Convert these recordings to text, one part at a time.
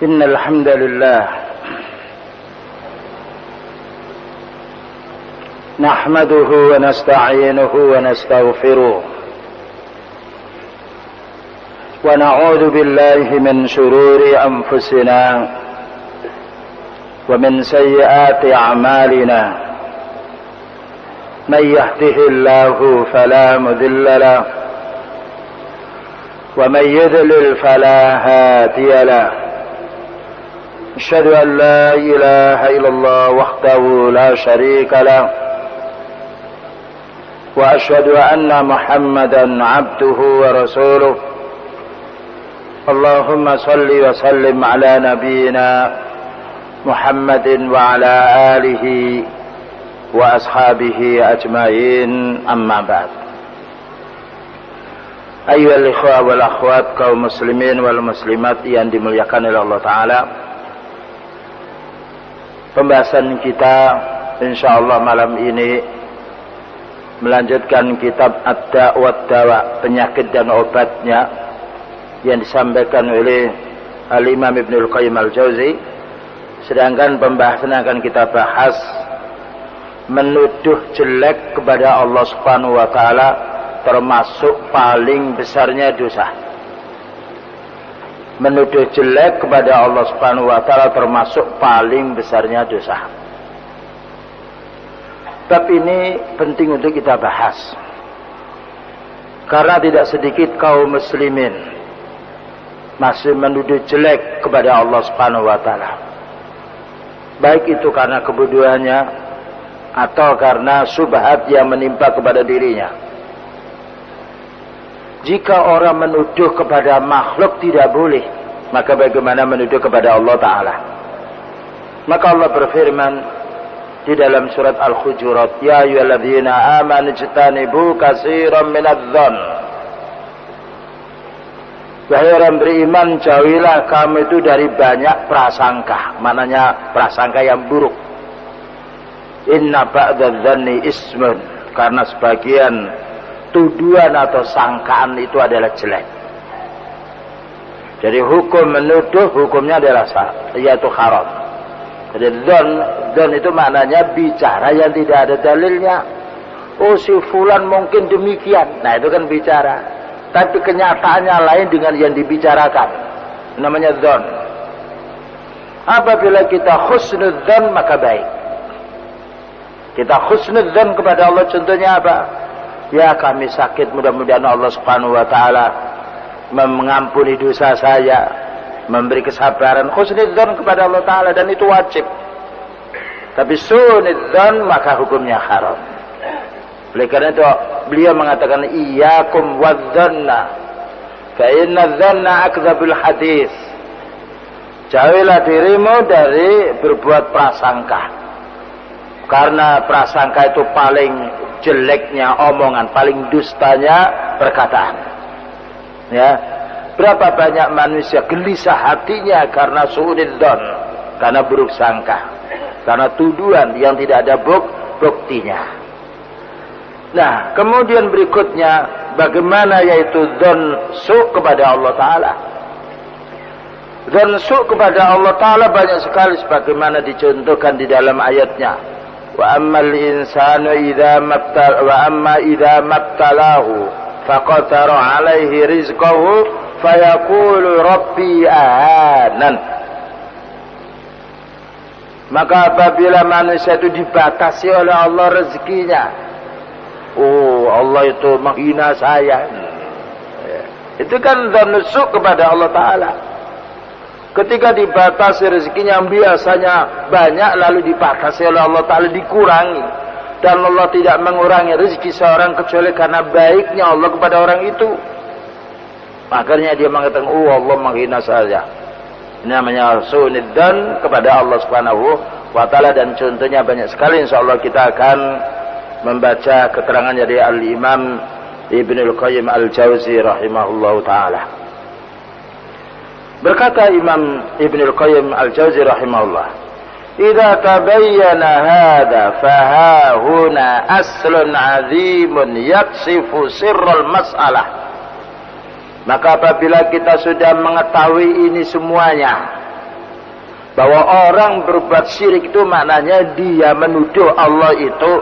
إن الحمد لله نحمده ونستعينه ونستغفره ونعوذ بالله من شرور أنفسنا ومن سيئات أعمالنا من يهده الله فلا مضل له ومن يضلل فلا هادي له أشهد أن لا إله إلا الله وحده لا شريك له وأشهد أن محمدا عبده ورسوله اللهم صل وسلم على نبينا محمد وعلى آله وأصحابه أجمعين أما بعد. Ayyuhal ikhwah wal akhwat, kaum muslimin wal muslimat yang dimuliakan oleh Allah Ta'ala, pembahasan kita insyaallah malam ini melanjutkan kitab Ad-Da' wad-Dawa, penyakit dan obatnya, yang disampaikan oleh Al-Imam Ibnul Qayyim Al-Jauzi. Sedangkan pembahasan yang akan kita bahas menuduh jelek kepada Allah Subhanahu wa Ta'ala termasuk paling besarnya dosa. Menuduh jelek kepada Allah Subhanahu wa Ta'ala termasuk paling besarnya dosa. Bab ini penting untuk kita bahas, karena tidak sedikit kaum muslimin masih menuduh jelek kepada Allah Subhanahu wa Ta'ala, baik itu karena kebodohannya atau karena syubhat yang menimpa kepada dirinya. Jika orang menuduh kepada makhluk tidak boleh, maka bagaimana menuduh kepada Allah Ta'ala? Maka Allah berfirman di dalam surat Al-Hujurat, ya ayyuhalladzina amanu ijtanibu katsiran minadh-dhann. Wahai orang beriman, jauhilah kamu itu dari banyak prasangka. Maknanya prasangka yang buruk. Inna ba'dadh-dhanni ismun, karena sebagian tuduhan atau sangkaan itu adalah jelek. Jadi hukum menuduh, hukumnya adalah yaitu haram. Jadi dzon itu maknanya bicara yang tidak ada dalilnya. Oh, si fulan mungkin demikian. Nah, itu kan bicara. Tapi kenyataannya lain dengan yang dibicarakan. Namanya dzon. Apabila kita husnudzon maka baik. Kita husnudzon kepada Allah, contohnya apa? Ya, kami sakit, mudah-mudahan Allah Subhanahu wa Ta'ala mengampuni dosa saya, memberi kesabaran. Husnudzon kepada Allah Ta'ala, dan itu wajib. Tapi sunudzon maka hukumnya haram. Oleh karena itu beliau mengatakan iyyakum wadzanna fa inna dzanna akdzabul hadis. Jauhilah dirimu dari berbuat prasangka, karena prasangka itu paling jeleknya omongan, paling dustanya perkataan. Ya, berapa banyak manusia gelisah hatinya karena suudzon, karena buruk sangka, karena tuduhan yang tidak ada buktinya. Nah, kemudian berikutnya bagaimana, yaitu dzon su kepada Allah Ta'ala. Dzon su kepada Allah Ta'ala banyak sekali sebagaimana dicontohkan di dalam ayatnya. Wa ammal insanu idza mabtalahu faqadara alaihi rizqahu fayaqulu rabbi ahanan. Maka apabila manusia itu dibatasi oleh Allah rezekinya, oh, Allah itu menghina saya. Itu kan dzon kepada Allah Ta'ala. Ketika dibatasi rezekinya yang biasanya banyak, lalu dibatasi oleh Allah Ta'ala, dikurangi. Dan Allah tidak mengurangi rezeki seorang kecuali karena baiknya Allah kepada orang itu. Makanya dia mengatakan, oh, Allah menghina saya. Ini namanya sunudzon kepada Allah Subhanahu wa Ta'ala, dan contohnya banyak sekali. InsyaAllah kita akan membaca keterangan dari Al-Imam Ibnul Qayyim Al-Jauzi rahimahullahu ta'ala. Berkata Imam Ibnul Qayyim Al-Jauzi rahimahullah, idza tabayyana hadza fa huna aslun azimun yaksifu sirral mas'alah. Maka apabila kita sudah mengetahui ini semuanya, Bahwa orang berbuat syirik itu maknanya dia menuduh Allah itu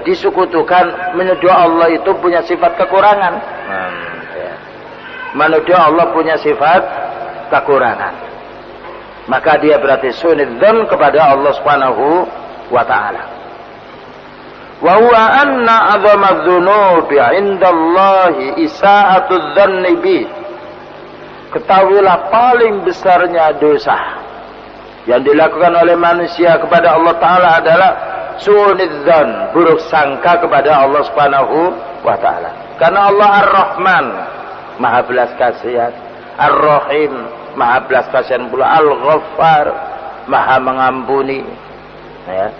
disekutukan, menuduh Allah itu punya sifat kekurangan. Menuduh Allah punya sifat kekurangan. Maka dia berarti sunudzon kepada Allah Subhanahu wa ta'ala. Wa huwa anna 'azama dzunubi 'indallahi isa'atudz dzanni bi. Ketahuilah paling besarnya dosa yang dilakukan oleh manusia kepada Allah Ta'ala adalah sunudzon, buruk sangka kepada Allah Subhanahu wa ta'ala. Karena Allah Ar-Rahman, Maha belas kasihan, Ar-Rahim, Maha belas kasihan pula, Al-Ghaffar, Maha mengampuni, ya.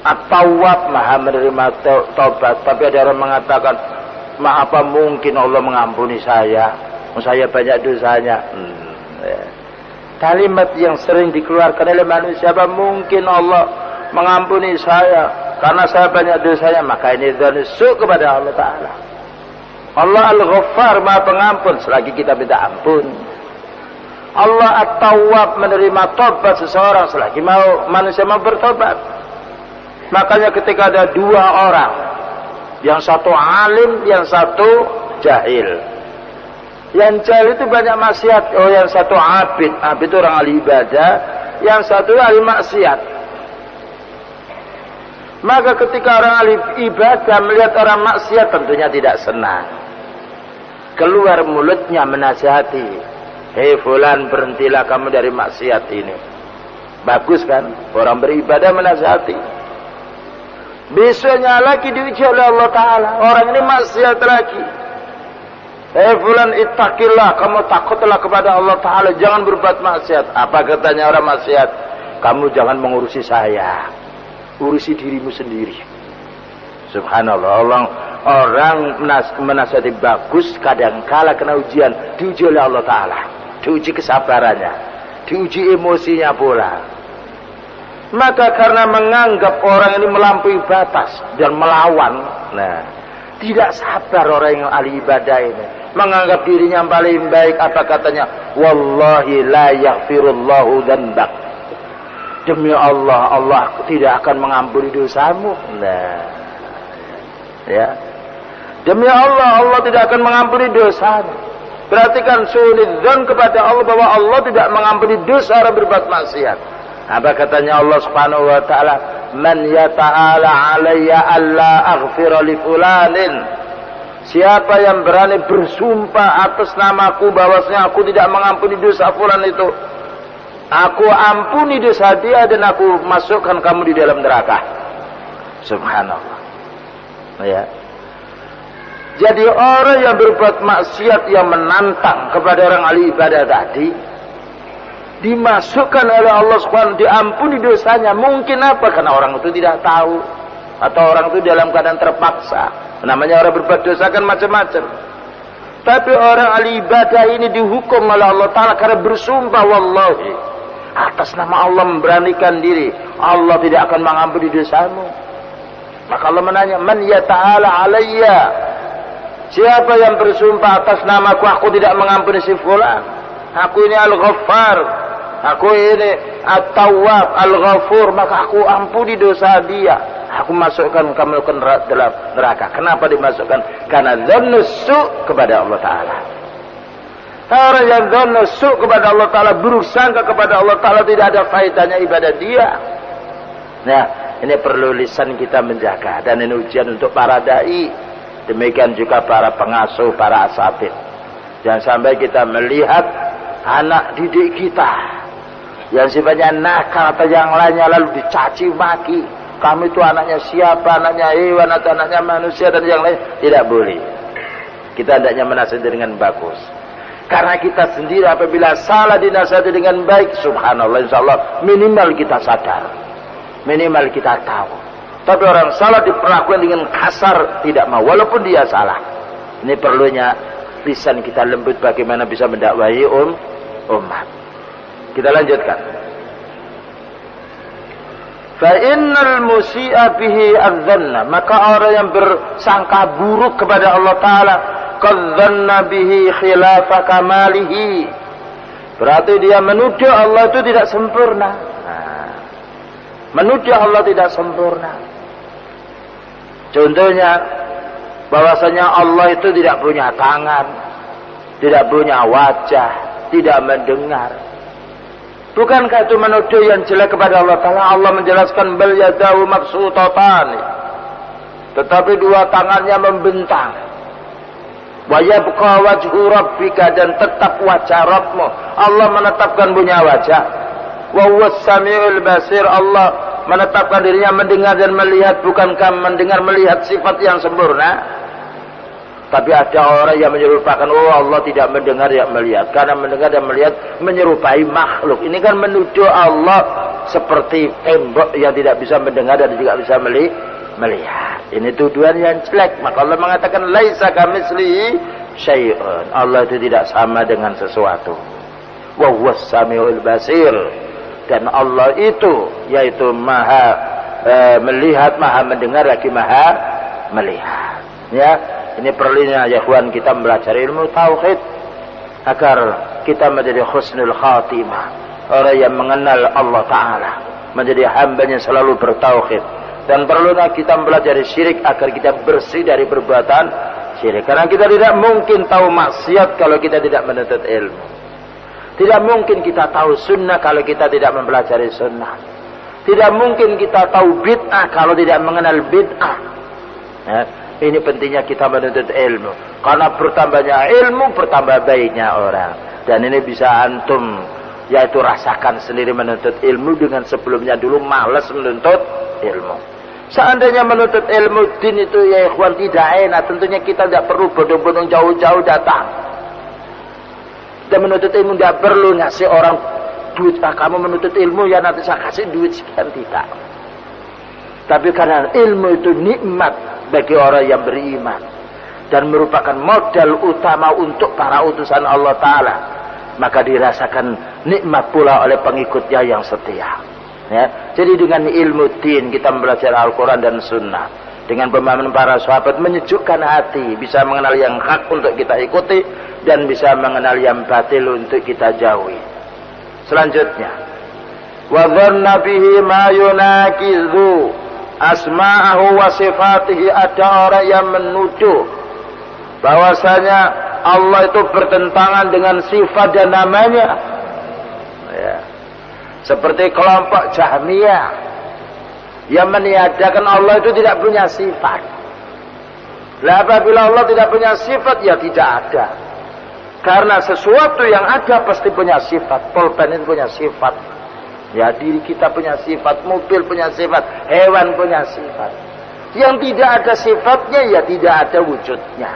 At-Tawwab, Maha menerima taubat. Tapi ada orang mengatakan, apa mungkin Allah mengampuni saya? Saya banyak dosanya. Ya. Kalimat yang sering dikeluarkan oleh manusia, apa mungkin Allah mengampuni saya karena saya banyak dosanya? Maka ini dzanusuk kepada Allah Ta'ala. Allah Al-Ghaffar, Maha pengampun selagi kita minta ampun. Allah At-Tawwab, menerima tobat seseorang selagi manusia mau bertobat. Makanya ketika ada dua orang, yang satu alim, yang satu jahil. Yang jahil itu banyak maksiat. Oh, yang satu abid. Abid itu orang ahli ibadah. Yang satu ahli maksiat. Maka ketika orang ahli ibadah melihat orang maksiat, tentunya tidak senang. Keluar mulutnya menasihati. Hei fulan, berhentilah kamu dari maksiat ini. Bagus kan? Orang beribadah menasihati. Besoknya lagi diuji oleh Allah Ta'ala. Orang ini maksiat lagi. Fulan ittaqillah, kamu takutlah kepada Allah Ta'ala, jangan berbuat maksiat. Apa katanya orang maksiat? Kamu jangan mengurusi saya, urusi dirimu sendiri. Subhanallah. Orang menasihati bagus, kadangkala kena ujian, diuji oleh Allah Ta'ala, diuji kesabarannya, diuji emosinya pula. Maka karena menganggap orang ini melampaui batas dan melawan, tidak sabar orang yang ahli ibadah ini, menganggap dirinya yang paling baik. Apa katanya? Wallahi la yaghfirullahu dzambak. Demi Allah, Allah tidak akan mengampuni dosamu. Ya. Demi Allah, Allah tidak akan mengampuni dosamu. Perhatikan sunudzon kepada Allah bahwa Allah tidak mengampuni dosa orang berbuat maksiat. Apa katanya Allah Subhanahu wa ta'ala? Man yata'ala alayya alla aghfira li fulanin. Siapa yang berani bersumpah atas namaku bahwasanya aku tidak mengampuni dosa fulan itu, aku ampuni dosa dia dan aku masukkan kamu di dalam neraka. Subhanallah. Ya. Jadi orang yang berbuat maksiat yang menantang kepada orang ahli ibadah tadi, dimasukkan oleh Allah Subhanahu, diampuni dosanya. Mungkin apa? Karena orang itu tidak tahu, atau orang itu dalam keadaan terpaksa. Namanya orang berbuat dosa kan macam-macam. Tapi orang ahli ibadah ini dihukum oleh Allah Ta'ala karena bersumpah, wallahi, atas nama Allah memberanikan diri, Allah tidak akan mengampuni dosamu. Maka Allah menanya, man ya ta'ala alayya, siapa yang bersumpah atas namaku, aku tidak mengampuni si fulan. Aku ini Al-Ghaffar, aku ini At-Tawwab, Al-Ghafur, maka aku ampuni dosa dia, aku masukkan kamu ke dalam neraka. Kenapa dimasukkan? Karena dzannusuk kepada Allah Ta'ala. Orang yang dzannusuk kepada Allah Ta'ala, buruk sangka kepada Allah Ta'ala, tidak ada faedahnya ibadah dia. Nah, ini perlu lisan kita menjaga. Dan ini ujian untuk para da'i, demikian juga para pengasuh, para asatidz. Jangan sampai kita melihat anak didik kita yang sifatnya nakal atau yang lainnya lalu dicaci maki. Kamu itu anaknya siapa? Anaknya hewan atau anaknya manusia dan yang lain. Tidak boleh. Kita hendaknya menasihati dengan bagus. Karena kita sendiri apabila salah dinasihati dengan baik, subhanallah, insyaallah minimal kita sadar, minimal kita tahu. Tapi orang salah diperlakukan dengan kasar, tidak mau, walaupun dia salah. Ini perlunya lisan kita lembut bagaimana bisa mendakwahi umat. Kita lanjutkan. Fa innal musi'a bihi adzanna, maka orang yang bersangka buruk kepada Allah Ta'ala, qadzanna bihi khilafa kamalihi, berarti dia menuduh Allah itu tidak sempurna. Nah, menuduh Allah tidak sempurna. Contohnya, bahwasanya Allah itu tidak punya tangan, tidak punya wajah, tidak mendengar. Bukankah itu menuduh yang jelek kepada Allah Ta'ala? Allah menjelaskan bal yadahu mabsutatani, tetapi dua tangannya membentang. Wa yabqa wajhu rabbika, dan tetap wajah Rabbmu. Allah menetapkan punya wajah. Wa huwas samiul basir, Allah menetapkan dirinya mendengar dan melihat. Bukankah mendengar melihat sifat yang sempurna? Tapi ada orang yang menyerupakan, oh Allah tidak mendengar tidak melihat, karena mendengar dan melihat menyerupai makhluk. Ini kan menuduh Allah seperti tembok yang tidak bisa mendengar dan tidak bisa melihat. Ini tuduhan yang jelek. Maka Allah mengatakan laisa kamitslihi syai'un, Allah itu tidak sama dengan sesuatu. Wa huwas samiul basir, dan Allah itu yaitu maha melihat, maha mendengar, lagi maha melihat. Ya, ini perlunya ya ikhwan kita belajar ilmu tauhid agar kita menjadi husnul khatimah, orang yang mengenal Allah Ta'ala, menjadi hambanya selalu bertauhid. Dan perlunya kita belajar syirik agar kita bersih dari perbuatan syirik, karena kita tidak mungkin tahu maksiat kalau kita tidak menuntut ilmu. Tidak mungkin kita tahu sunnah kalau kita tidak mempelajari sunnah. Tidak mungkin kita tahu bid'ah kalau tidak mengenal bid'ah. Ya. Ini pentingnya kita menuntut ilmu, karena bertambahnya ilmu bertambah baiknya orang. Dan ini bisa antum yaitu rasakan sendiri menuntut ilmu dengan sebelumnya dulu malas menuntut ilmu. Seandainya menuntut ilmu din itu ya ikhwan tidak enak, tentunya kita tidak perlu bodong-bodong jauh-jauh datang. Dan menuntut ilmu tidak perlu ngasih orang duit, kamu menuntut ilmu ya nanti saya kasih duit sekian, tidak. Tapi karena ilmu itu nikmat bagi orang yang beriman dan merupakan modal utama untuk para utusan Allah Ta'ala, maka dirasakan nikmat pula oleh pengikutnya yang setia. Ya. Jadi dengan ilmu din kita belajar Al-Quran dan Sunnah, dengan pemahaman para sahabat menyejukkan hati, bisa mengenal yang hak untuk kita ikuti dan bisa mengenal yang batil untuk kita jauhi. Selanjutnya, wa dhanna bihi ma yunakizu asma'ahu wa sifatihi, ada orang yang menuduh bahwasanya Allah itu bertentangan dengan sifat dan namanya. Ya. Seperti kelompok Jahmiyah yang meniadakan Allah itu tidak punya sifat. Lah apabila Allah tidak punya sifat, ya tidak ada. Karena sesuatu yang ada pasti punya sifat. Pulpen itu punya sifat. Ya, diri kita punya sifat, mobil punya sifat, hewan punya sifat. Yang tidak ada sifatnya, ya tidak ada wujudnya.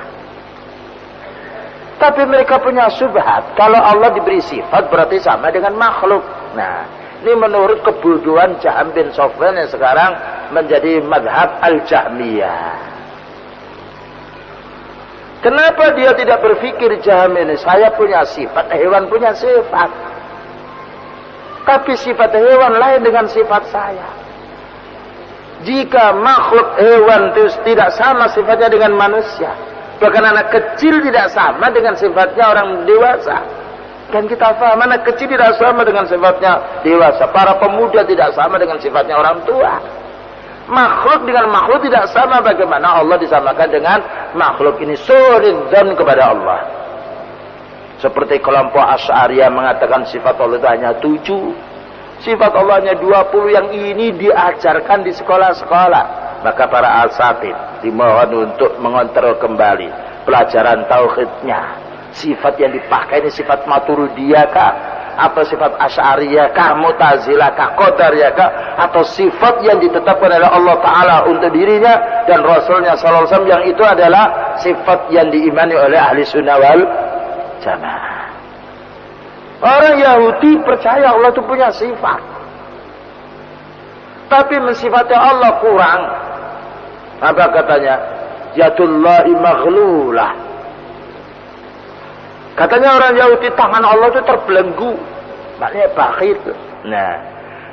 Tapi mereka punya syubhat, kalau Allah diberi sifat berarti sama dengan makhluk. Nah, ini menurut kebodohan Jahm bin Safwan yang sekarang menjadi madhab Al-Jahmiyah. Kenapa dia tidak berpikir Jahm ini, saya punya sifat, hewan punya sifat. Tapi sifat hewan lain dengan sifat saya. Jika makhluk hewan itu tidak sama sifatnya dengan manusia, bahkan anak kecil tidak sama dengan sifatnya orang dewasa. Dan kita paham anak kecil tidak sama dengan sifatnya dewasa. Para pemuda tidak sama dengan sifatnya orang tua. Makhluk dengan makhluk tidak sama. Bagaimana Allah disamakan dengan makhluk ini? Sulidzan kepada Allah. Seperti kelompok Asy'ariyah mengatakan sifat Allah itu hanya 7. Sifat Allah hanya 20, yang ini diajarkan di sekolah-sekolah. Maka para asatid dimohon untuk mengontrol kembali pelajaran tauhidnya. Sifat yang dipakai ini sifat Maturidiyah kah? Atau sifat Asy'ariyah kah? Mu'tazilah kah? Qadariyah kah? Atau sifat yang ditetapkan oleh Allah Ta'ala untuk dirinya dan Rasulnya SAW, yang itu adalah sifat yang diimani oleh ahli sunnah wal jamaah. Orang Yahudi percaya Allah itu punya sifat, tapi mensifati Allah kurang. Apa katanya? Yadullahi maghlulah. Katanya orang Yahudi tangan Allah itu terbelenggu, maknanya bakhil. Nah,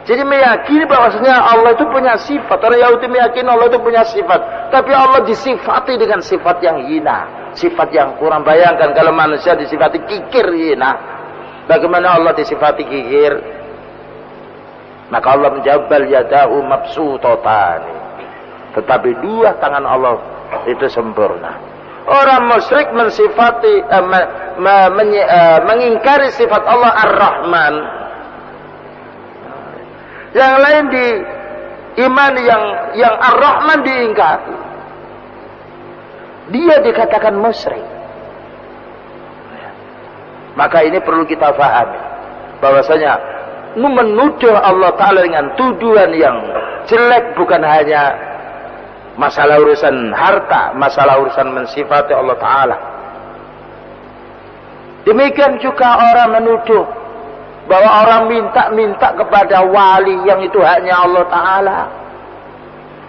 jadi meyakini bahwasanya Allah itu punya sifat. Orang Yahudi meyakini Allah itu punya sifat, tapi Allah disifati dengan sifat yang hina, sifat yang kurang. Bayangkan kalau manusia disifati kikir hina, Bagaimana Allah disifati kikir? Maka Allah menjawab bal yadahu mabsutatani. Tetapi dua tangan Allah itu sempurna. Orang musyrik mensifati mengingkari sifat Allah Ar-Rahman. Yang lain di iman yang Ar-Rahman diingkari. Dia dikatakan musyrik. Maka ini perlu kita pahami bahwasanya menuduh Allah Ta'ala dengan tuduhan yang jelek bukan hanya masalah urusan harta, masalah urusan mensifati Allah Ta'ala. Demikian juga orang menuduh bahwa orang minta kepada wali yang itu hanya Allah Ta'ala.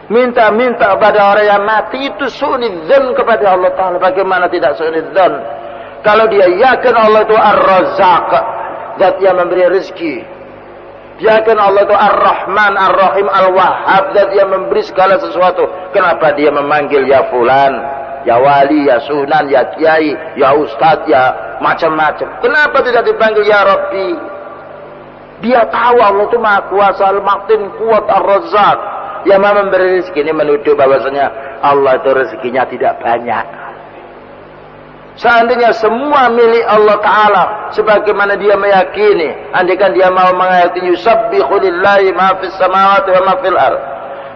Minta kepada orang yang mati itu su'nidzan kepada Allah Ta'ala. Bagaimana tidak su'nidzan? Kalau dia yakin Allah itu Ar-Razzaq, zat yang memberi rezeki. Yakin Allah itu Ar-Rahman, Ar-Rahim, Al-Wahhab, zat yang memberi segala sesuatu. Kenapa dia memanggil ya fulan, ya wali, ya sunan, ya kiai, ya ustadz, ya macam-macam? Kenapa tidak dipanggil ya Rabbi? Dia tahu Allah itu Maha Kuasa, Al-Matin, Kuat, Ar-Razzaq, yang memberi rezeki. Ini menuduh bahwasanya Allah itu rezekinya tidak banyak. Seandainya semua milik Allah Ta'ala, sebagaimana dia meyakini, andaikan dia mau mengayati yusabbihu lillahi ma fis samawati wa ma fil ardh,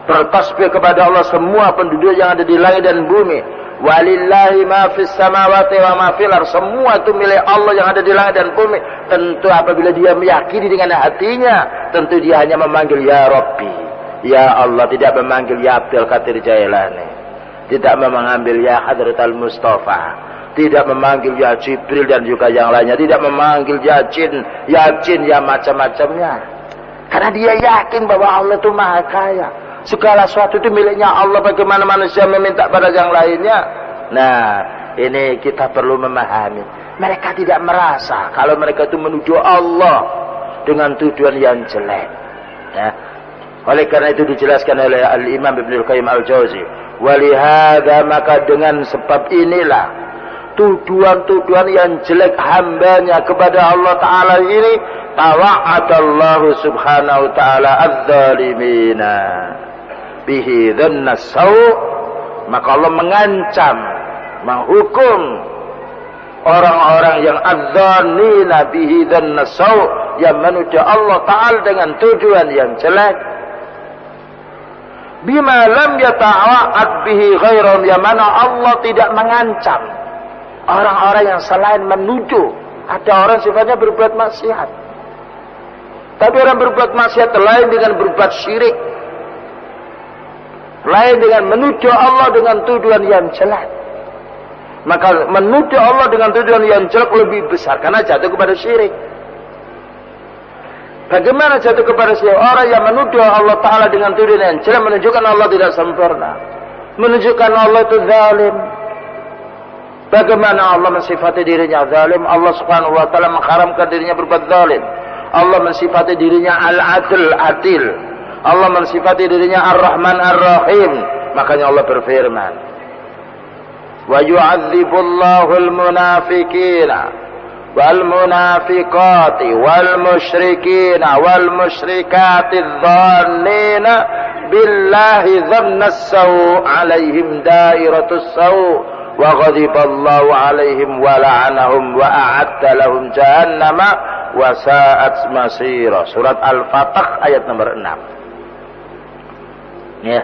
bertasbih kepada Allah semua penduduk yang ada di langit dan bumi. Walillahi ma fis samawati wa ma fil ardh, semua itu milik Allah yang ada di langit dan bumi. Tentu apabila dia meyakini dengan hatinya, tentu dia hanya memanggil ya Rabbi, ya Allah, tidak memanggil ya Abdul Qadir Jailani, tidak mengambil ya Hadratal Mustafa, tidak memanggil ya Jibril dan juga yang lainnya, tidak memanggil ya jin, ya macam-macamnya. Karena dia yakin bahwa Allah itu Maha Kaya, segala sesuatu itu miliknya Allah. Bagaimana manusia meminta pada yang lainnya? Nah, ini kita perlu memahami. Mereka tidak merasa kalau mereka itu menuduh Allah dengan tuduhan yang jelek. Ya. Oleh karena itu dijelaskan oleh Al-Imam Ibnul Qayyim Al-Jauzi, walihada, maka dengan sebab inilah tuduhan-tuduhan yang jelek hambanya kepada Allah Ta'ala ini, tawa'adallahu subhanahu ta'ala adz-zalimina bihi dhanna saw', maka Allah mengancam, menghukum orang-orang yang adz-zalina bihi dhanna saw', yang menuduh Allah Ta'ala dengan tuduhan yang jelek, bima lam yata'a'ad bihi ghairum, yang mana Allah tidak mengancam orang-orang yang selain menuduh. Ada orang sifatnya berbuat maksiat, tapi orang berbuat maksiat lain dengan berbuat syirik, lain dengan menuduh Allah dengan tuduhan yang jelek. Maka menuduh Allah dengan tuduhan yang jelek lebih besar karena jatuh kepada syirik. Bagaimana jatuh kepada syirik? Orang yang menuduh Allah Ta'ala dengan tuduhan yang jelek menunjukkan Allah tidak sempurna, menunjukkan Allah itu zalim. Bagaimana Allah mensifati dirinya zalim? Allah Subhanahu wa Ta'ala mengharamkan dirinya berbuat zalim. Allah mensifati dirinya Al-Adil, Adil. Allah mensifati dirinya Ar-Rahman, Ar-Rahim. Makanya Allah berfirman, wa yu'adzibullahu al-munafiqina wal munafiqati wal musyrikina wal musyrikati adh-dhannina billahi dhanna as-saw' 'alaihim dairatus saw'. Wa ghadiballahu alaihim wa la'anahum wa a'adda lahum jahannama wa sa'at masira. Surat Al-Fatah ayat nomor 6. Ya.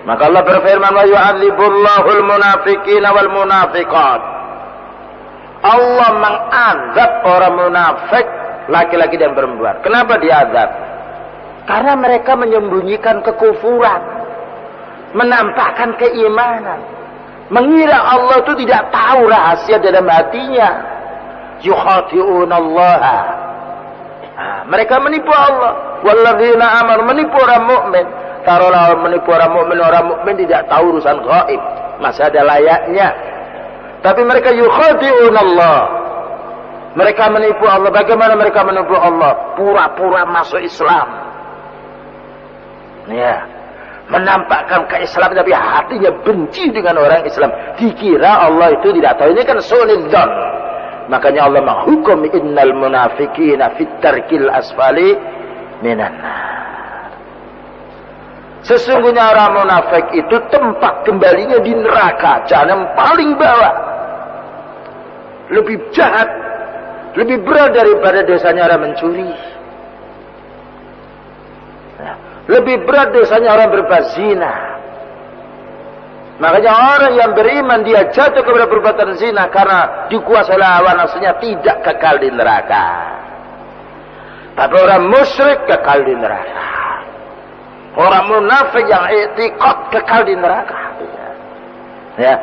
Maka Allah berfirman, wa yu'adzibullahu al-munafiqina wal munafiqat. Allah mengazab orang munafik, laki-laki dan perempuan. Kenapa diazab? Karena mereka menyembunyikan kekufuran, menampakkan keimanan, mengira Allah itu tidak tahu rahasia dalam hatinya. Yukhati'unallaha, mereka menipu Allah. Walladzina amanu, menipu orang mukmin. Taruhlah menipu orang mukmin tidak tahu urusan gaib, masih ada layaknya. Tapi mereka yukhati'unallah, mereka menipu Allah. Bagaimana mereka menipu Allah? Pura-pura masuk Islam, ya, menampakkan keislaman tapi hatinya benci dengan orang Islam. Dikira Allah itu tidak tahu. Ini kan su'nidzan. Makanya Allah menghukum innal munafiqina fit darkil asfali minan nar. Sesungguhnya orang munafik itu tempat kembalinya di neraka, jahanam paling bawah. Lebih jahat, lebih berat daripada dosanya orang mencuri. Lebih berat dosanya orang berbuat zina. Makanya orang yang beriman dia jatuh kepada perbuatan zina karena dikuasai hawa nafsunya, tidak kekal di neraka. Tapi orang musyrik kekal di neraka. Orang munafik yang i'tiqad kekal di neraka. Ya,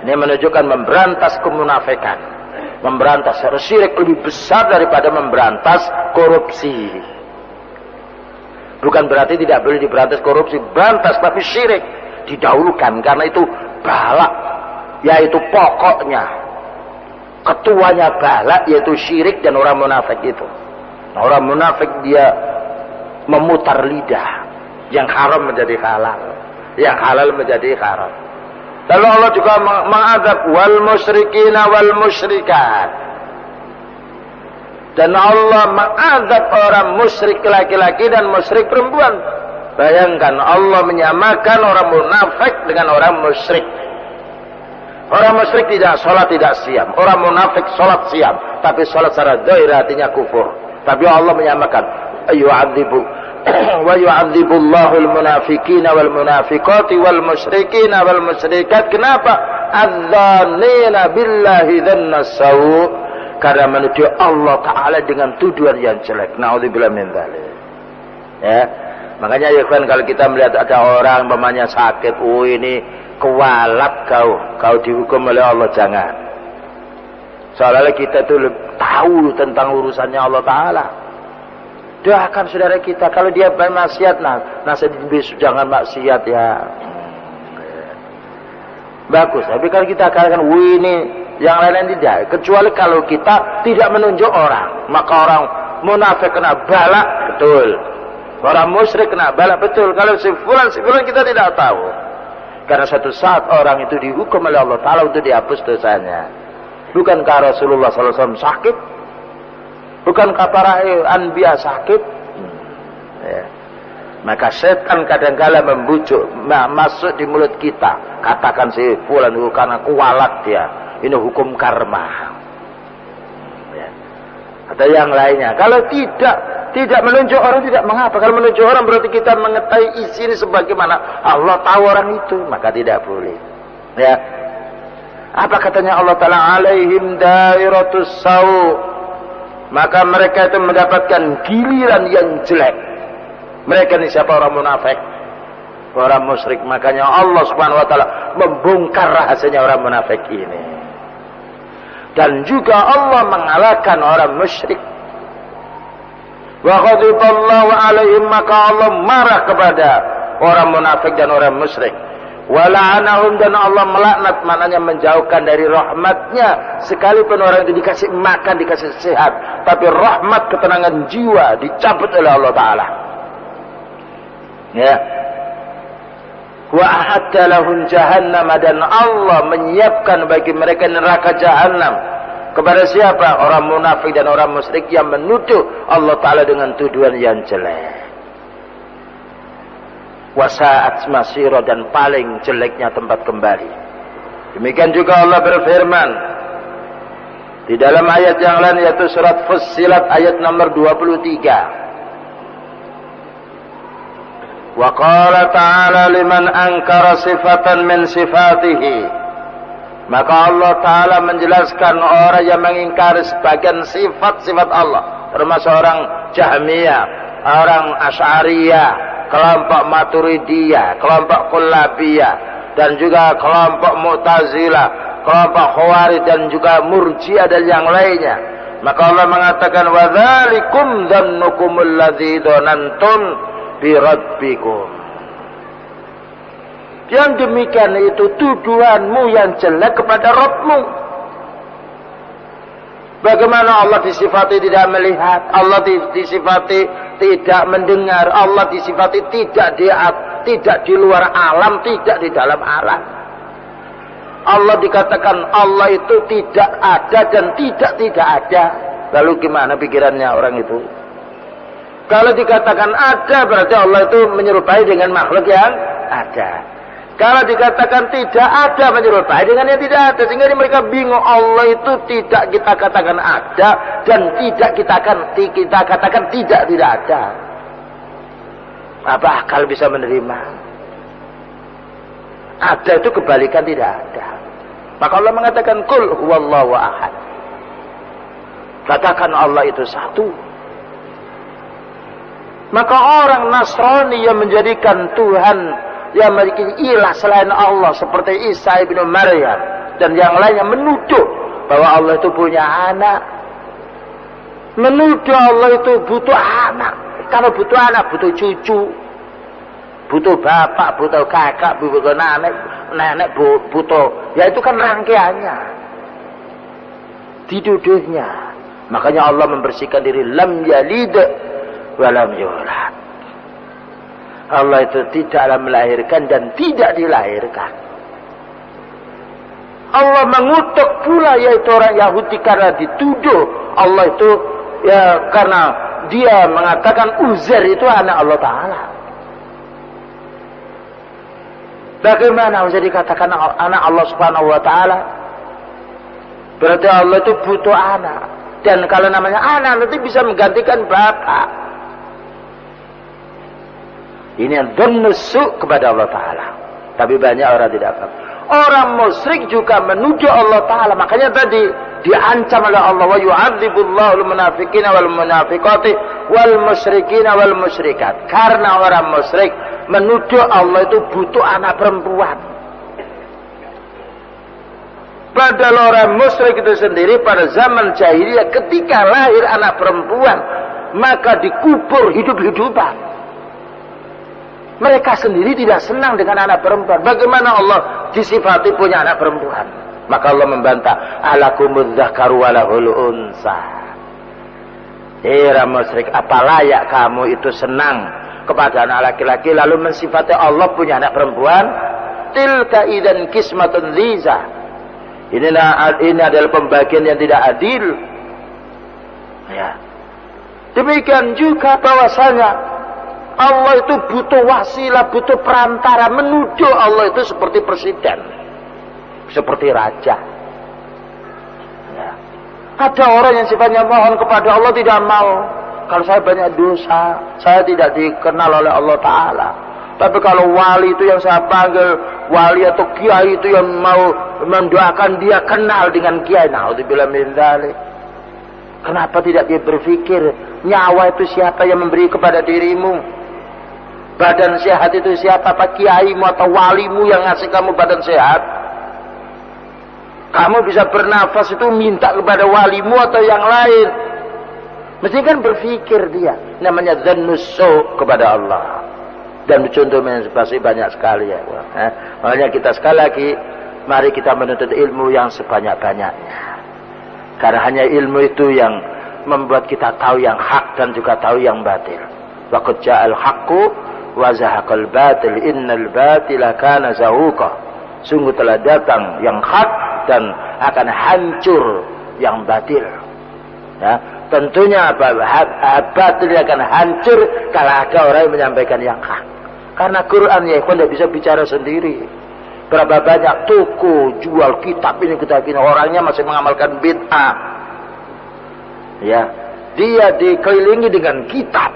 ini menunjukkan memberantas kemunafikan, memberantas syirik lebih besar daripada memberantas korupsi. Bukan berarti tidak boleh diberantas korupsi, berantas, tapi syirik didahulukan karena itu balak, yaitu pokoknya, ketuanya balak, yaitu syirik dan orang munafik itu. Nah, orang munafik dia memutar lidah, yang haram menjadi halal, yang halal menjadi haram. Lalu Allah juga mengazab wal musyrikina wal musyrikat. Dan Allah mengazab orang musyrik laki-laki dan musyrik perempuan. Bayangkan Allah menyamakan orang munafik dengan orang musyrik. Orang musyrik tidak sholat tidak siam, orang munafik sholat siam, tapi sholat secara dhahir artinya kufur. Tapi Allah menyamakan yu'adzibu wa yu'adzibullahu al-munafiqina wal munafiqati wal musyrikina wal musyrikat. Kenapa? Adzanina billahi dhanna sawu, karena menuduh Allah Ta'ala dengan tuduhan yang jelek. Na'udzubillah min dzalik. Ya, makanya ya kan, kalau kita melihat ada orang mamanya sakit, oh ini kewalap kau dihukum oleh Allah, jangan. Soalnya kita itu tahu tentang urusannya Allah Ta'ala. Doakan saudara kita, kalau dia bermaksiat, jangan maksiat ya. Bagus, tapi kalau kita katakan, ini yang lain-lain tidak, kecuali kalau kita tidak menunjuk orang, maka orang munafik kena balak, betul. Orang musyrik kena balak, betul. Kalau si fulan kita tidak tahu. Karena suatu saat orang itu dihukum oleh Allah Ta'ala untuk dihapus dosanya. Bukankah Rasulullah SAW sakit? Bukankah para anbiya sakit? Ya. Maka setan kadang-kala membujuk, masuk di mulut kita. Katakan si fulan itu karena kualat dia. Ini hukum karma. Ya. Atau yang lainnya. Kalau tidak menunjuk orang, tidak mengapa. Kalau menunjuk orang berarti kita mengetahui isi ini sebagaimana Allah tahu orang itu, maka tidak boleh. Ya. Apa katanya Allah Ta'ala? Alaihim dairatus sawu. Maka mereka itu mendapatkan giliran yang jelek. Mereka ini siapa? Orang munafik, orang musyrik. Makanya Allah Subhanahu wa Ta'ala membongkar rahasianya orang munafik ini. Dan juga Allah mengalahkan orang musyrik. Wa ghadiballahu alaihim, maka Allah marah kepada orang munafik dan orang musyrik. Wa la'anahum, dan Allah melaknat, maknanya menjauhkan dari rahmatnya. Sekalipun orang itu dikasih makan, dikasih sehat, tapi rahmat ketenangan jiwa dicabut oleh Allah Ta'ala. Ya. Wa a'adda lahum jahannam, dan Allah menyiapkan bagi mereka neraka jahanam. Kepada siapa? Orang munafik dan orang musyrik yang menuduh Allah Ta'ala dengan tuduhan yang jelek. Wasa'at masira, dan paling jeleknya tempat kembali. Demikian juga Allah berfirman di dalam ayat yang lain, yaitu surat Fussilat ayat nomor 23. Wa qala ta'ala liman ankara sifatan min sifatihi. Maka Allah Ta'ala menjelaskan orang yang mengingkari sebagian sifat-sifat Allah, termasuk orang Jahmiyah, orang Asy'ariyah, kelompok Maturidiyah, kelompok Kullabiyah, dan juga kelompok Mu'tazilah, kelompok Khawarij, dan juga Murji'ah dan yang lainnya. Maka Allah mengatakan wa dzalikum dzannukumul ladzi dzanantum bi rabbikum. Yang demikian itu tuduhanmu yang jelek kepada Rabbmu. Bagaimana Allah disifati tidak melihat, Allah disifati tidak mendengar, Allah disifati tidak di luar alam, tidak di dalam alam. Allah dikatakan Allah itu tidak ada dan tidak ada. Lalu gimana pikirannya orang itu? Kalau dikatakan ada, berarti Allah itu menyerupai dengan makhluk yang ada. Kalau dikatakan tidak ada, menyerupai dengan yang tidak ada. Sehingga mereka bingung, Allah itu tidak kita katakan ada dan tidak kita katakan tidak ada. Apa akal bisa menerima? Ada itu kebalikan tidak ada. Maka Allah mengatakan qul huwallahu ahad. Katakan Allah itu satu. Maka orang Nasrani yang menjadikan Tuhan, yang memiliki ilah selain Allah seperti Isa ibnu Maryam dan yang lainnya, menuduh bahwa Allah itu punya anak, menuduh Allah itu butuh anak. Kalau butuh anak, butuh cucu, butuh bapak, butuh kakak, butuh nenek, butuh, ya itu kan rangkaiannya, dituduhnya. Makanya Allah membersihkan diri, lam yalid walam yulad. Allah itu tidaklah melahirkan dan tidak dilahirkan. Allah mengutuk pula yaitu orang Yahudi karena dituduh Allah itu ya karena dia mengatakan Uzair itu anak Allah Ta'ala. Bagaimana Uzair dikatakan anak Allah Subhanahu Wa Ta'ala? Berarti Allah itu butuh anak. Dan kalau namanya anak nanti bisa menggantikan bapak. Ini yang dhannussu kepada Allah Ta'ala. Tapi banyak orang tidak paham. Orang musyrik juga menuduh Allah Ta'ala. Makanya tadi diancam oleh Allah, wa yu'adzibullahu al-munafiqina wal munafiqati wal musyrikina wal musyrikat. Karena orang musyrik menuduh Allah itu butuh anak perempuan. Padahal orang musyrik itu sendiri pada zaman jahiliyah ketika lahir anak perempuan maka dikubur hidup-hidupan. Mereka sendiri tidak senang dengan anak perempuan. Bagaimana Allah disifati punya anak perempuan? Maka Allah membantah, alakumudz dzakaru wa lahul unsa. Orang musyrik, apa layak kamu itu senang kepada anak laki-laki lalu mensifati Allah punya anak perempuan? Tilka idzan qismatun dhiza. Ini adalah pembagian yang tidak adil. Ya. Demikian juga bahwasanya Allah itu butuh wasilah, butuh perantara, menuduh Allah itu seperti presiden, seperti raja. Ya. Ada orang yang sifatnya mohon kepada Allah tidak mau. Kalau saya banyak dosa, saya tidak dikenal oleh Allah Ta'ala. Tapi kalau wali itu yang saya panggil, wali atau kiai itu yang mau mendoakan dia kenal dengan kiai. Na'udzubillah min dzalik. Kenapa tidak dia berpikir nyawa itu siapa yang memberi kepada dirimu? Badan sehat itu siapa? Apa kiaimu atau walimu yang ngasih kamu badan sehat? Kamu bisa bernafas itu minta kepada walimu atau yang lain. Mesti kan berpikir dia. Namanya dzannussu kepada Allah. Dan contohnya pasti banyak sekali ya. Makanya kita sekali lagi, mari kita menuntut ilmu yang sebanyak-banyaknya. Karena hanya ilmu itu yang membuat kita tahu yang hak dan juga tahu yang batil. Wa qad ja'al haqqu wa zahaqal batil innal batila kana zahuqa. Sungguh telah datang yang hak dan akan hancur yang batil. Ya, tentunya batil akan hancur kalau ada orang yang menyampaikan yang hak. Karena Quran ya ikhwan tidak bisa bicara sendiri. Berapa banyak toko jual kitab ini orangnya masih mengamalkan bid'ah. Ya, dia dikelilingi dengan kitab.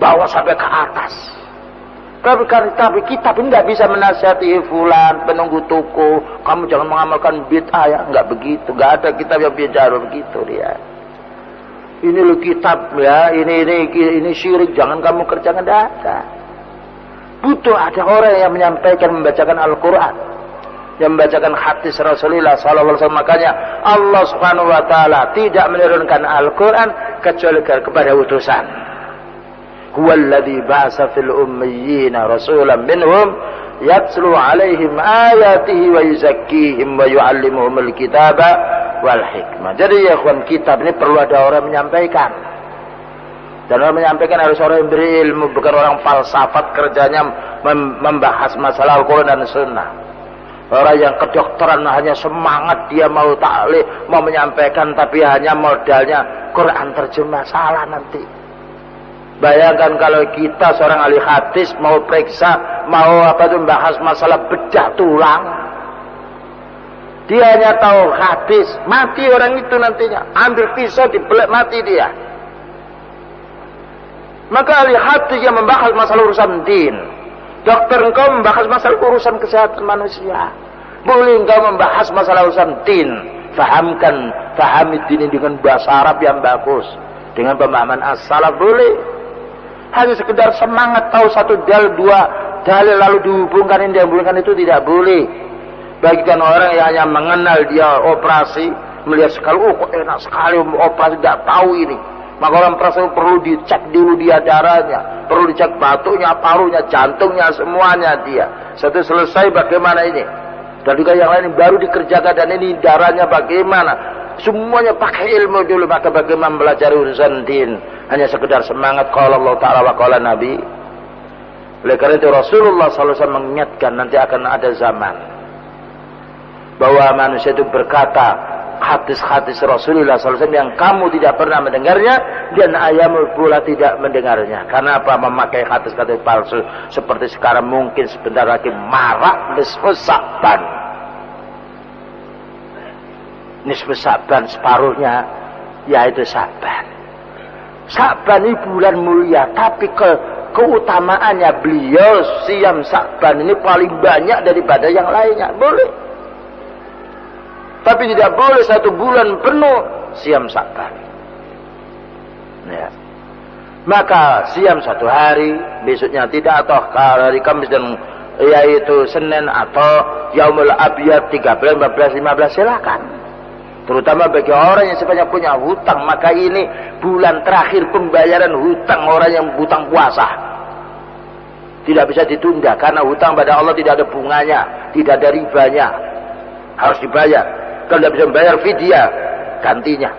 Bawa sampai ke atas. Tapi kitab ini nggak bisa menasihati fulan penunggu toko, kamu jangan mengamalkan bid'ah ya, nggak begitu, nggak ada kitab yang bicara begitu dia. Ini lo kitab ya, ini syirik, jangan kamu kerjakan, nggak ada. Butuh ada orang yang menyampaikan, membacakan Al-Quran, yang membacakan hadis Rasulullah SAW. Makanya Allah Subhanahu Wa Taala tidak menurunkan Al-Quran kecuali kepada utusan. Huwallazi ba'atsa fil ummiyina rasulan minhum yatlu 'alaihim ayatihi wa yuzakkihim wa yu'allimuhumul kitaba wal hikmah. Jadi ya ikhwan, kitab ini perlu ada orang menyampaikan. Dan orang menyampaikan harus orang yang berilmu, bukan orang falsafat kerjanya membahas masalah Al-Quran dan Sunnah. Orang yang kedokteran hanya semangat dia mau taklim, mau menyampaikan, tapi hanya modalnya Quran terjemah, salah nanti. Bayangkan kalau kita seorang ahli hadis mau periksa, mau membahas masalah bedah tulang, dia hanya tahu hadis, mati orang itu nantinya. Ambil pisau dibelek, mati dia. Maka ahli hadis yang membahas masalah urusan din, dokter engkau membahas masalah urusan kesehatan manusia. Boleh engkau membahas masalah urusan din, fahami din dengan bahasa Arab yang bagus, dengan pemahaman as-salaf boleh. Hanya sekedar semangat tahu satu dalil, dua dalil lalu dihubungkan, ini dihubungkan, itu tidak boleh. Bagikan orang yang hanya mengenal dia operasi, melihat sekali, oh kok enak sekali operasi, tidak tahu ini. Maka orang operasi perlu dicek dulu dia darahnya, perlu dicek batunya, parunya, jantungnya, semuanya dia. Setelah selesai bagaimana ini, dan juga yang lain baru dikerjakan, dan ini darahnya bagaimana, semuanya pakai ilmu dulu. Maka bagaimana belajar urusan din hanya sekedar semangat qala Allah Ta'ala wa qala Nabi. Oleh karena itu Rasulullah SAW mengingatkan nanti akan ada zaman bahwa manusia itu berkata hadis-hadis Rasulullah SAW yang kamu tidak pernah mendengarnya, dan ayamul pula tidak mendengarnya. Karena apa? Memakai hadis-hadis palsu. Seperti sekarang mungkin sebentar lagi marak nisfu Sa'ban. Nisfu Sa'ban separuhnya yaitu Sa'ban. Sa'ban ini bulan mulia, tapi keutamaannya beliau siam Sa'ban ini paling banyak daripada yang lainnya. Boleh. Tapi tidak boleh satu bulan penuh siam Sa'ban. Ya. Maka siam satu hari, besoknya tidak, atau hari Kamis dan yaitu Senin, atau Yaumul Abyad 13, 14, 15 silakan. Terutama bagi orang yang sebanyak punya hutang, maka ini bulan terakhir pembayaran hutang orang yang hutang puasa. Tidak bisa ditunda karena hutang pada Allah tidak ada bunganya, tidak ada ribanya. Harus dibayar. Kalau tidak bisa membayar fidyah, gantinya.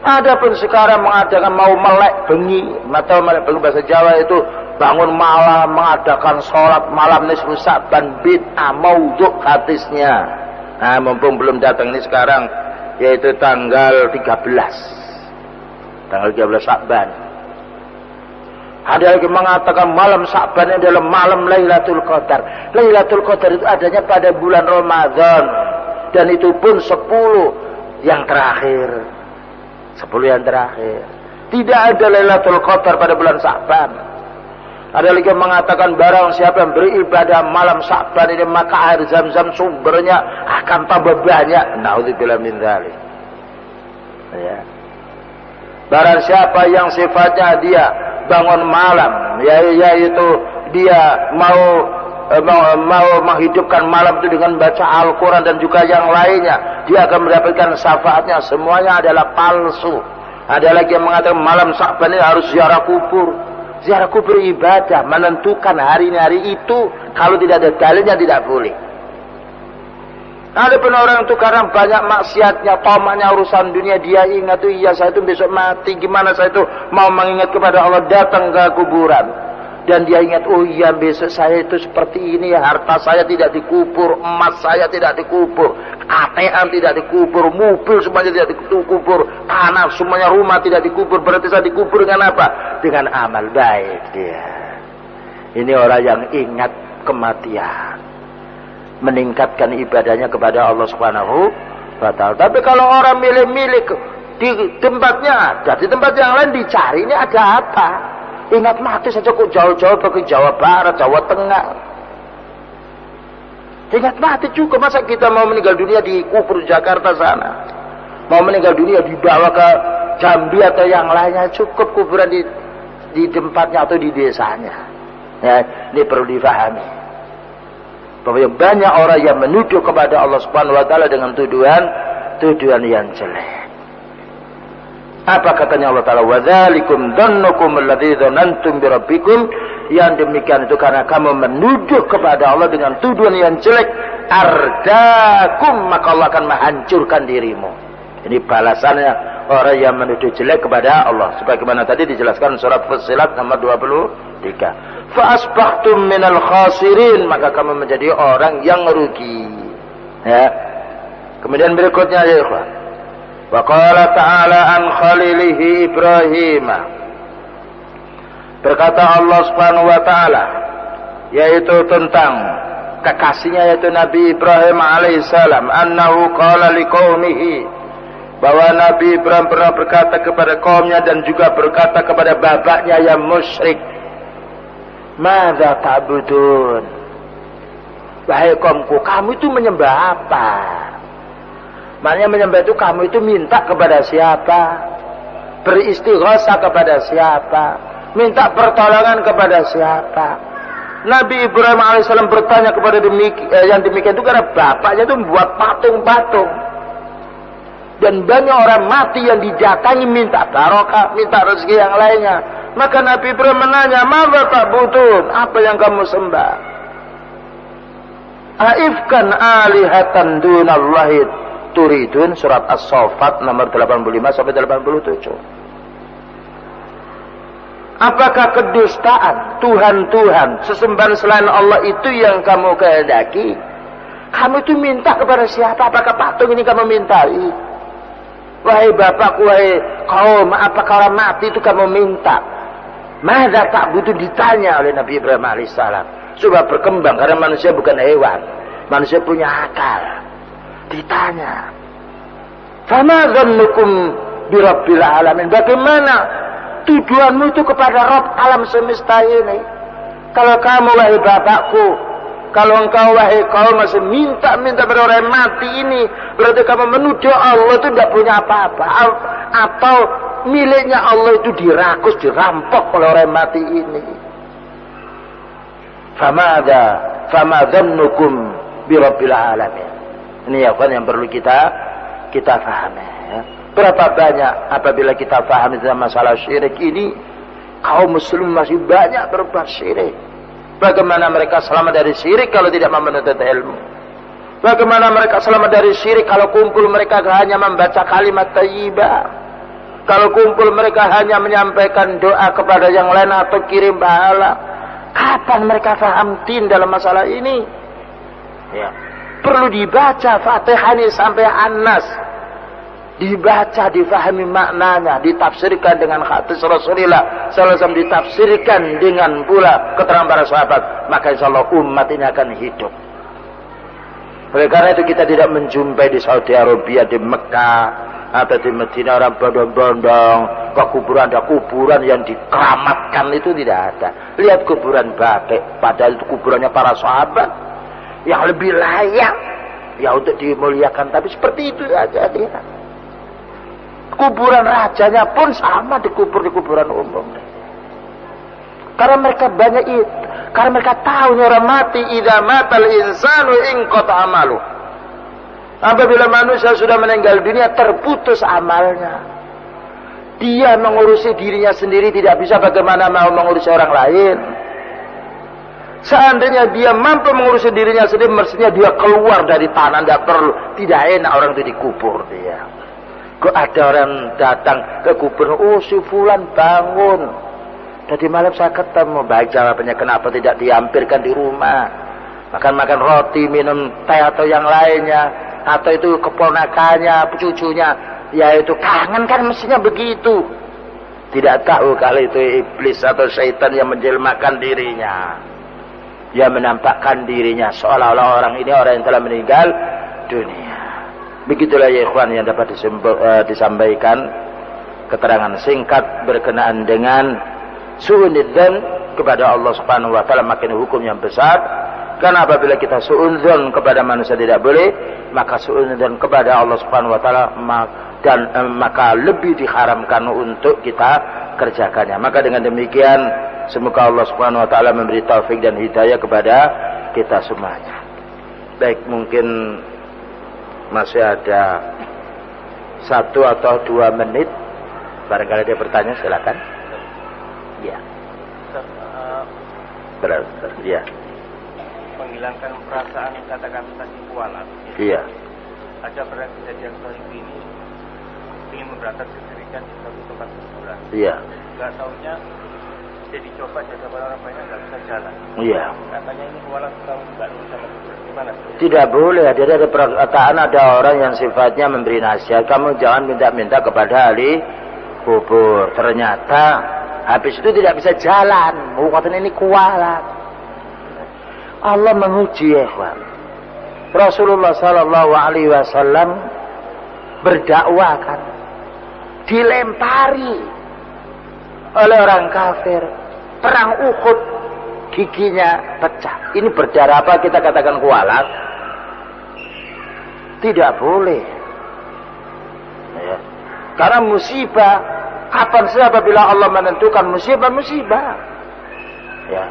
Adapun sekarang mengadakan mau melek bengi, atau melek bengi bahasa Jawa itu bangun malam mengadakan sholat malam nisfu Sa'ban, bid'ah maudhu' hadisnya. Nah, mumpung belum datang ini sekarang, yaitu tanggal 13. Tanggal 13 Sa'ban. Ada lagi mengatakan malam Sa'ban adalah malam Lailatul Qadar. Lailatul Qadar itu adanya pada bulan Ramadan, dan itu pun 10 yang terakhir. 10 yang terakhir. Tidak ada Lailatul Qadar pada bulan Sa'ban. Ada lagi mengatakan barang siapa yang beribadah malam Sa'ban ini, maka air Zam-Zam sumbernya akan tambah banyak. Na'udzubillah min dzalik. Ya. Barang siapa yang sifatnya dia bangun malam, yaitu dia mau menghidupkan malam itu dengan baca Al-Quran dan juga yang lainnya, dia akan mendapatkan syafaatnya. Semuanya adalah palsu. Ada lagi yang mengatakan malam Sa'ban ini harus ziarah kubur. Ziarah kubur ibadah, menentukan hari-hari itu. Kalau tidak ada dalilnya tidak boleh. Ada pun orang itu karena banyak maksiatnya, tomaknya urusan dunia, dia ingat tuh, iya saya itu besok mati, gimana saya itu mau mengingat kepada Allah, datang ke kuburan. Dan dia ingat, oh iya besok saya itu seperti ini, harta saya tidak dikubur, emas saya tidak dikubur, ATM tidak dikubur, mobil semuanya tidak dikubur, tanah semuanya, rumah tidak dikubur. Berarti saya dikubur dengan apa? Dengan amal baik dia. Ini orang yang ingat kematian, meningkatkan ibadahnya kepada Allah Subhanahu wa Ta'ala. Tapi kalau orang milih-milih di tempatnya ada, di tempat yang lain dicari ini ada apa? Ingat mati saja kok jauh-jauh pergi Jawa Barat, Jawa Tengah. Ingat mati juga, masa kita mau meninggal dunia di kubur Jakarta sana? Mau meninggal dunia dibawa ke Jambi atau yang lainnya, cukup kuburan di tempatnya atau di desanya. Ya, ini perlu difahami. Bahwa banyak orang yang menuduh kepada Allah Subhanahu wa Ta'ala dengan tuduhan yang jelek. Apa katanya Allah Ta'ala? Wa dzalikum dhannukum alladzi dzanantum bi rabbikum. Yang demikian itu karena kamu menuduh kepada Allah dengan tuduhan yang jelek. Ardakum, maka Allah akan menghancurkan dirimu. Ini balasannya orang yang menuduh jelek kepada Allah. Sebagaimana tadi dijelaskan surat Fussilat nomor 20 3. Fa asbahtum minal khasirin, maka kamu menjadi orang yang rugi. Ya. Kemudian berikutnya ya ikhwan. Wa qala ta'ala an khalilihi Ibrahim. Berkata Allah Subhanahu wa taala yaitu tentang kekasihnya yaitu Nabi Ibrahim alaihissalam, annahu qala liqaumihi, bahwa Nabi Ibrahim pernah berkata kepada kaumnya dan juga berkata kepada bapaknya yang musyrik, madza ta'budun, wahai kaumku, kamu itu menyembah apa? Maknanya menyembah itu kamu itu minta kepada siapa, beristighatsah kepada siapa, minta pertolongan kepada siapa. Nabi Ibrahim alaihissalam bertanya kepada yang demikian itu karena bapaknya itu membuat patung-patung. Dan banyak orang mati yang didatangi minta barokah, minta rezeki yang lainnya. Maka Nabi Ibrahim menanya, "Madza ta'budun?" Apa yang kamu sembah? Aifkan alihatan dunallahi turidun, surat As-Saffat nomor 85 sampai 87. Apakah kedustaan Tuhan-Tuhan, sesembahan selain Allah itu yang kamu kehendaki? Kamu itu minta kepada siapa? Apakah patung ini kamu mintai? Wahai bapakku, wahai kaum, apakah orang mati itu kamu minta? Madza ta'budun, ditanya oleh Nabi Ibrahim alaihissalam. Coba berkembang, karena manusia bukan hewan. Manusia punya akal. Ditanya, fama dzannukum birabbil alamin, bagaimana tujuanmu itu kepada Rabb alam semesta ini? Kalau kamu wahai bapakku, kalau engkau wahai kaum masih minta-minta pada orang yang mati ini, berarti kamu menuduh Allah itu tidak punya apa-apa, atau miliknya Allah itu dirakus, dirampok oleh orang yang mati ini. Fama dzannukum birabbil alamin. Ini ya kan yang perlu kita pahami ya. Berapa banyak apabila kita paham tentang masalah syirik ini, kaum muslim masih banyak berbuat syirik. Bagaimana mereka selamat dari syirik kalau tidak menuntut ilmu? Bagaimana mereka selamat dari syirik kalau kumpul mereka hanya membaca kalimat thayyibah? Kalau kumpul mereka hanya menyampaikan doa kepada yang lain atau kirim pahala? Kapan mereka paham din dalam masalah ini? Ya. Perlu dibaca Fatihah ini sampai An-Nas, dibaca, difahami maknanya, ditafsirkan dengan hadis Rasulullah SAW, ditafsirkan dengan pula keterangan para sahabat, maka insyaallah umat ini akan hidup. Oleh karena itu kita tidak menjumpai di Saudi Arabia, di Mekah atau di Medina orang bondong-bondong ke kuburan, ada kuburan yang dikeramatkan, itu tidak ada. Lihat kuburan batik, padahal itu kuburannya para sahabat yang lebih layak ya untuk dimuliakan, tapi seperti itu saja dia. Kuburan rajanya pun sama dikubur di kuburan umum. Karena mereka banyak itu, karena mereka tahu orang mati, idza matal insanu inqata amalu. Apabila manusia sudah meninggal dunia, terputus amalnya. Dia mengurusi dirinya sendiri tidak bisa, bagaimana mau mengurusi orang lain? Seandainya dia mampu mengurusi dirinya sendiri, mestinya dia keluar dari tanah, tidak perlu, tidak enak orang itu dikubur dia. Kok ada orang datang ke kubur, oh si fulan bangun, tadi malam saya ketemu. Baik, jawabannya kenapa tidak dihampirkan di rumah, makan-makan roti, minum teh atau yang lainnya, atau itu keponakannya, cucunya, yaitu kangen kan, mestinya begitu. Tidak tahu kalau itu iblis atau syaitan yang menjelmakan dirinya, yang menampakkan dirinya seolah-olah orang ini orang yang telah meninggal dunia. Begitulah ya ikhwan yang dapat disampaikan keterangan singkat berkenaan dengan su'udzon kepada Allah Subhanahu wa taala, makin hukum yang besar. Karena apabila kita su'udzon kepada manusia tidak boleh, maka su'udzon kepada Allah Subhanahu wa taala dan maka lebih diharamkan untuk kita kerjakannya. Maka dengan demikian semoga Allah Subhanahu wa taala memberi taufik dan hidayah kepada kita semuanya. Baik, mungkin masih ada 1 atau 2 menit. Barangkali ada bertanya, silakan. Ya. Ya. Menghilangkan perasaan katakan tadi kualat. Iya. Ada pernah kejadian seperti ini, ingin memberantas kesyirikan di suatu tempat kuburan. Iya. Gak taunya jadi coba jaga orang banyak nggak bisa jalan. Iya. Katanya ini kualat kalau nggak lulus sama gimana? Tidak boleh. Jadi ada perkataan ada orang yang sifatnya memberi nasihat. Kamu jangan minta-minta kepada ahli kubur. Ternyata habis itu tidak bisa jalan. Katanya ini kualat. Allah menguji ikhwan. Rasulullah sallallahu alaihi wasallam berdakwah kan, dilempari oleh orang kafir, perang Uhud, giginya pecah. Ini berdarah apa kita katakan kualat? Tidak boleh ya. Karena musibah kapan saja apabila Allah menentukan musibah ya.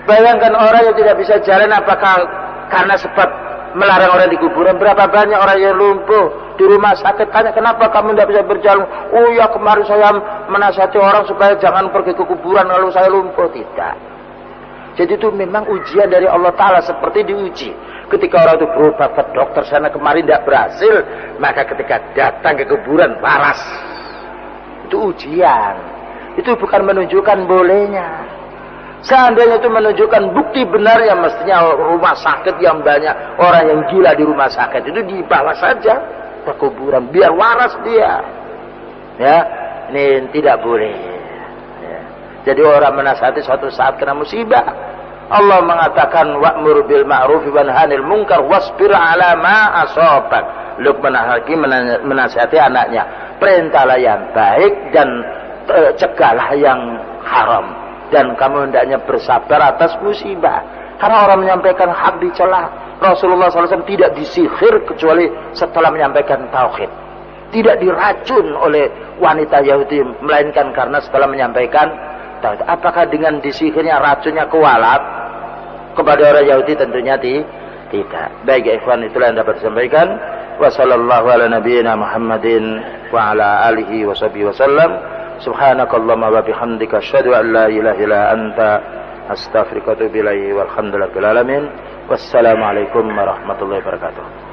Bayangkan orang yang tidak bisa jalan, apakah karena sebab melarang orang di kuburan? Berapa banyak orang yang lumpuh di rumah sakit, tanya kenapa kamu tidak bisa berjalan? Oh ya, kemarin saya menasihati orang supaya jangan pergi ke kuburan lalu saya lumpuh. Tidak. Jadi itu memang ujian dari Allah Ta'ala, seperti diuji. Ketika orang itu berobat ke dokter sana kemarin tidak berhasil, maka ketika datang ke kuburan waras. Itu ujian. Itu bukan menunjukkan bolehnya. Seandainya itu menunjukkan bukti benar, ya mestinya rumah sakit yang banyak orang yang gila di rumah sakit itu dibawa saja ke kuburan biar waras dia. Ya, ini tidak boleh. Ya. Jadi orang menasihati suatu saat kena musibah. Allah mengatakan wa'mur bil ma'ruf wa nahy 'anil munkar wasbir 'ala ma asabak. Luqman Hakim menasihati anaknya, perintahlah yang baik dan cegahlah yang haram. Dan kamu hendaknya bersabar atas musibah. Karena orang menyampaikan hak dicela. Rasulullah SAW tidak disihir kecuali setelah menyampaikan tauhid. Tidak diracun oleh wanita Yahudi, melainkan karena setelah menyampaikan tauhid. Apakah dengan disihirnya racunnya kualat kepada orang Yahudi? Tentunya tidak. Baik ikhwan, itulah yang dapat disampaikan. Wa sallallahu ala nabiyyina Muhammadin wa ala alihi wa sahbihi wasallam. Subhanakallahumma wa bihamdika asyhadu an la ilaha illa anta astaghfiruka wa atubu ilaihi walhamdulillahi rabbil alamin. Wassalamualaikum warahmatullahi wabarakatuh.